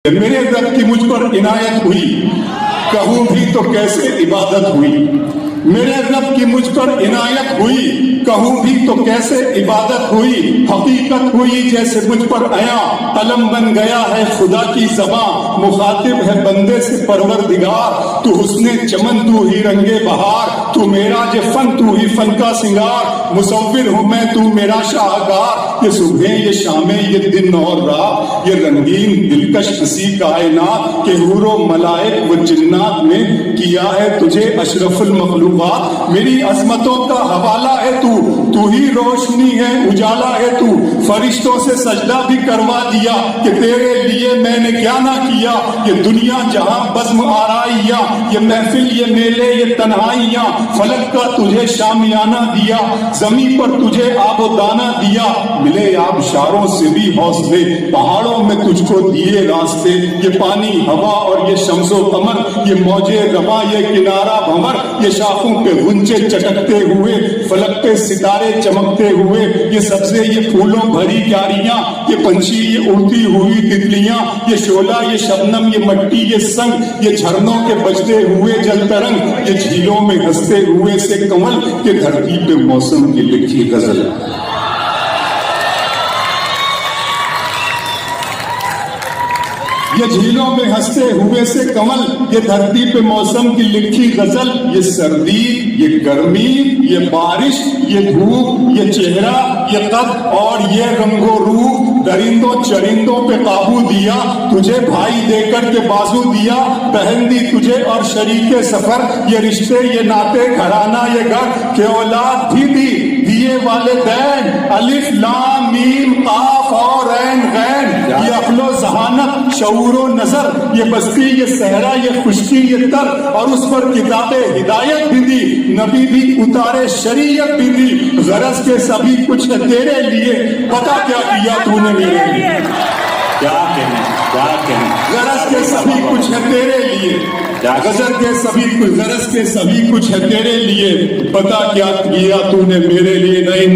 میرے رب کی مجھ پر عنایت ہوئی، کہوں بھی تو کیسے عبادت ہوئی۔ میرے رب کی مجھ پر عنایت ہوئی، کہوں بھی تو کیسے عبادت ہوئی۔ حقیقت ہوئی جیسے مجھ پر آیا، قلم بن گیا ہے خدا کی زبان، مخاطب ہے بندے سے پروردگار۔ تو حسن چمن تو ہی رنگ بہار، تو میرا جو فن تو ہی فن کا سنگار۔ مصور ہوں میں تو میرا شاہکار، یہ صبح یہ شامیں یہ دن اور رات، یہ رنگین دلکش ہنسی کائنات کہ حور و ملائک و جنات میں کیا ہے تجھے اشرف المخلوقات۔ میری عظمتوں کا حوالہ ہے تو ہی روشنی ہے اجالا ہے تو۔ فرشتوں سے سجدہ بھی کروا دیا کہ تیرے لیے میں نے کیا نہ کیا۔ یہ دنیا جہاں بزم آرائیاں، یہ محفل یہ میلے یہ تنہائیاں، فلک کا تجھے شامیانہ دیا، زمین پر تجھے آب و دانہ دیا۔ ملے آبشاروں سے بھی حوصلے، پہاڑوں میں تجھ کو دیے راستے۔ یہ پانی ہوا اور یہ شمس و قمر، یہ موجے رواں یہ کنارہ بھنور، یہ شاخوں پہ غنچے چٹکتے ہوئے، فلک پہ ستارے چمکتے ہوئے، یہ سبزے یہ پھولوں بھری کیاریاں، یہ پنچھی یہ اڑتی ہوئی تتلیاں، یہ شعلہ یہ شبنم یہ مٹی یہ سنگ، یہ جھرنوں کے بجتے ہوئے جل ترنگ، یہ جھیلوں میں ہنستے ہوئے سے کمل، یہ دھرتی پہ موسم کی لکھی غزل۔ یہ جھیلوں میں ہنستے ہوئے سے کمل، یہ دھرتی پہ موسم کی لکھی غزل۔ یہ سردی یہ گرمی یہ بارش یہ دھوپ یہ چہرہ یہ قد اور یہ رنگ و روح، درندوں چرندوں پہ قابو دیا، تجھے بھائی دے کر کے بازو دیا، بہن دی تجھے اور شریک سفر، یہ رشتے یہ ناطے گھرانہ یہ گھر، کہ اولاد بھی دی دیے والدین، الف لام میم قاف اور عین غین، یہ عقل و ذہانت شعور و نظر، یہ بستی یہ صحرا یہ خشکی یہ تر، اور اس پر کتاب ہدایت بھی دی، نبی بھی اتارے شریعت بھی دی۔ غرض کے سبھی کچھ ہے تیرے لیے، پتا کیا کیا تو نے میرے لیے، کیا کہیں غرض کے سبھی کچھ ہے تیرے لیے، غرض کے سبھی کچھ ہے تیرے لیے، پتا کیا کیا تو نے میرے لیے۔ نہیں